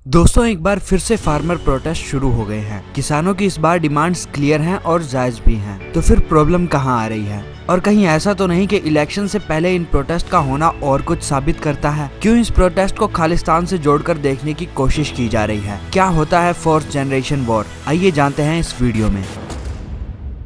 दोस्तों एक बार फिर से फार्मर प्रोटेस्ट शुरू हो गए हैं। किसानों की इस बार डिमांड्स क्लियर हैं और जायज भी हैं। तो फिर प्रॉब्लम कहां आ रही है? और कहीं ऐसा तो नहीं कि इलेक्शन से पहले इन प्रोटेस्ट का होना और कुछ साबित करता है? क्यों इस प्रोटेस्ट को खालिस्तान से जोड़कर देखने की कोशिश की जा रही है? क्या होता है फोर्थ जनरेशन वॉर? आइए जानते हैं इस वीडियो में।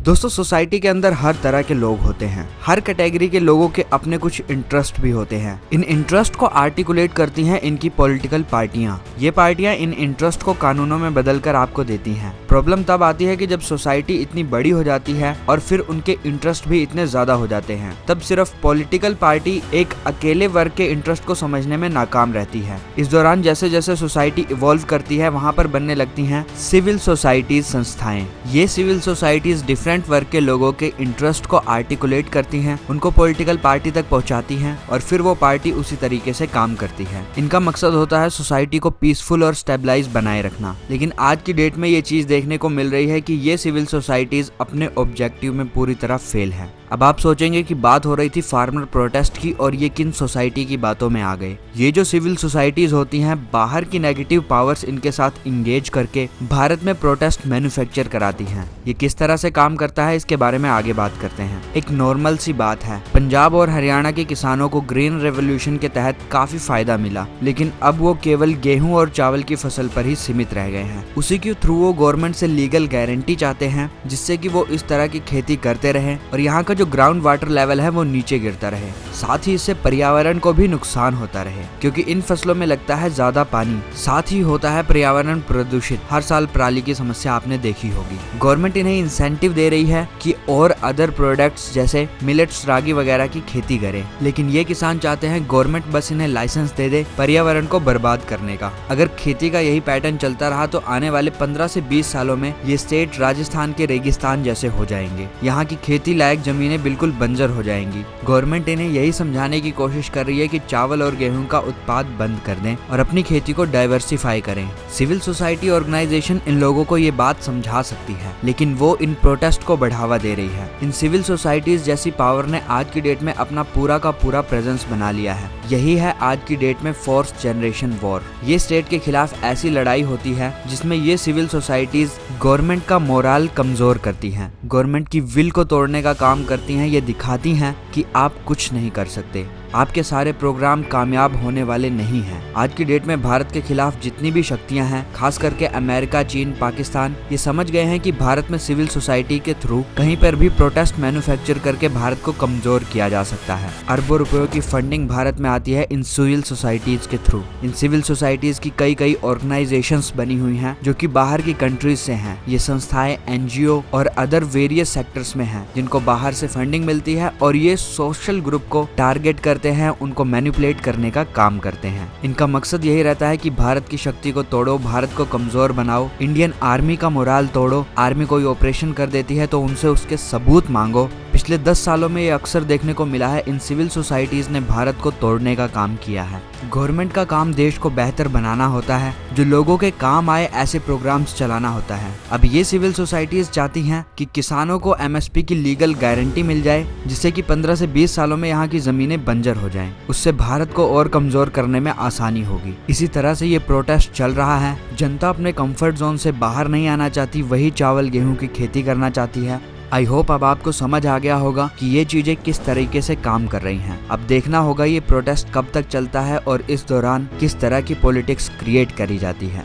दोस्तों सोसाइटी के अंदर हर तरह के लोग होते हैं। हर कैटेगरी के लोगों के अपने कुछ इंटरेस्ट भी होते हैं। इन इंटरेस्ट को आर्टिकुलेट करती हैं इनकी पॉलिटिकल पार्टियां। ये पार्टियां इन इंटरेस्ट को कानूनों में बदलकर आपको देती हैं। प्रॉब्लम तब आती है कि जब सोसाइटी इतनी बड़ी हो जाती है और फिर उनके इंटरेस्ट भी इतने ज्यादा हो जाते हैं। तब सिर्फ पॉलिटिकल पार्टी एक अकेले वर्ग के इंटरेस्ट को समझने में नाकाम रहती है। इस दौरान जैसे जैसे सोसाइटी इवॉल्व करती है वहाँ पर बनने लगती हैं सिविल सोसाइटीज संस्थाएं। ये सिविल सोसाइटीज डिफरेंट वर्ग के लोगों के इंटरेस्ट को आर्टिकुलेट करती हैं, उनको पॉलिटिकल पार्टी तक पहुंचाती हैं और फिर वो पार्टी उसी तरीके से काम करती है। इनका मकसद होता है सोसाइटी को पीसफुल और स्टेबलाइज बनाए रखना। लेकिन आज की डेट में ये चीज देखने को मिल रही है कि ये सिविल सोसाइटीज अपने ऑब्जेक्टिव में पूरी तरह फेल है। अब आप सोचेंगे कि बात हो रही थी फार्मर प्रोटेस्ट की और ये किन सोसाइटी की बातों में आ गए। ये जो सिविल सोसाइटीज होती हैं बाहर की नेगेटिव पावर्स इनके साथ इंगेज करके भारत में प्रोटेस्ट मैन्युफैक्चर कराती हैं। ये किस तरह से काम करता है इसके बारे में आगे बात करते हैं। एक नॉर्मल सी बात है, पंजाब और हरियाणा के किसानों को ग्रीन रेवोल्यूशन के तहत काफी फायदा मिला, लेकिन अब वो केवल गेहूं और चावल की फसल पर ही सीमित रह गए हैं। उसी के थ्रू वो गवर्नमेंट से लीगल गारंटी चाहते हैं जिससे कि वो इस तरह की खेती करते रहे और यहाँ का जो ग्राउंड वाटर लेवल है वो नीचे गिरता रहे। साथ ही इससे पर्यावरण को भी नुकसान होता रहे क्योंकि इन फसलों में लगता है ज्यादा पानी। साथ ही होता है पर्यावरण प्रदूषित। हर साल पराली की समस्या आपने देखी होगी। गवर्नमेंट इन्हें इंसेंटिव दे रही है कि और अदर प्रोडक्ट्स जैसे मिलेट्स, रागी वगैरह की खेती करें, लेकिन ये किसान चाहते हैं गवर्नमेंट बस इन्हें लाइसेंस दे दे पर्यावरण को बर्बाद करने का। अगर खेती का यही पैटर्न चलता रहा तो आने वाले 15 से 20 सालों में ये स्टेट राजस्थान के रेगिस्तान जैसे हो जाएंगे। यहाँ की खेती लायक जमीनें बिल्कुल बंजर हो जाएंगी। गवर्नमेंट इन्हें यही समझाने की कोशिश कर रही है कि चावल और गेहूं का उत्पाद बंद कर दें और अपनी खेती को डाइवर्सिफाई करें। सिविल सोसाइटी ऑर्गेनाइजेशन इन लोगों को ये बात समझा सकती है, लेकिन वो इन प्रोटेस्ट को बढ़ावा दे रही है। इन सिविल सोसाइटीज जैसी पावर ने आज की डेट में अपना पूरा का पूरा प्रेजेंस बना लिया है। यही है आज की डेट में फोर्थ जनरेशन वॉर। ये स्टेट के खिलाफ ऐसी लड़ाई होती है जिसमें ये सिविल सोसाइटीज गवर्नमेंट का मोरल कमजोर करती हैं, गवर्नमेंट की विल को तोड़ने का काम करती हैं। ये दिखाती हैं कि आप कुछ नहीं कर सकते, आपके सारे प्रोग्राम कामयाब होने वाले नहीं हैं। आज की डेट में भारत के खिलाफ जितनी भी शक्तियां हैं, खास करके अमेरिका, चीन, पाकिस्तान, ये समझ गए हैं कि भारत में सिविल सोसाइटी के थ्रू कहीं पर भी प्रोटेस्ट मैन्युफैक्चर करके भारत को कमजोर किया जा सकता है। अरबों रुपयों की फंडिंग भारत में आती है इन सिविल सोसाइटीज के थ्रू। इन सिविल सोसाइटीज की कई ऑर्गेनाइजेशंस बनी हुई हैं जो कि बाहर की कंट्रीज से हैं। ये संस्थाएं एनजीओ और अदर वेरियस सेक्टर्स में हैं जिनको बाहर से फंडिंग मिलती है और ये सोशल ग्रुप को टारगेट करते हैं, उनको मैनिपुलेट करने का काम करते हैं। इनका मकसद यही रहता है कि भारत की शक्ति को तोड़ो, भारत को कमजोर बनाओ, इंडियन आर्मी का मोराल तोड़ो। आर्मी कोई ऑपरेशन कर देती है तो उनसे उसके सबूत मांगो। पिछले 10 सालों में ये अक्सर देखने को मिला है। इन सिविल सोसाइटीज ने भारत को तोड़ने का काम किया है। गवर्नमेंट का काम देश को बेहतर बनाना होता है, जो लोगों के काम आए ऐसे प्रोग्राम्स चलाना होता है। अब ये सिविल सोसाइटीज चाहती हैं कि किसानों को एमएसपी की लीगल गारंटी मिल जाए जिससे कि 15 से 20 सालों में यहाँ की जमीनें बंजर हो जाएं। उससे भारत को और कमजोर करने में आसानी होगी। इसी तरह से ये प्रोटेस्ट चल रहा है। जनता अपने कंफर्ट जोन से बाहर नहीं आना चाहती, वही चावल गेहूं की खेती करना चाहती है। आई होप अब आपको समझ आ गया होगा कि ये चीजें किस तरीके से काम कर रही हैं। अब देखना होगा ये प्रोटेस्ट कब तक चलता है और इस दौरान किस तरह की पॉलिटिक्स क्रिएट करी जाती है।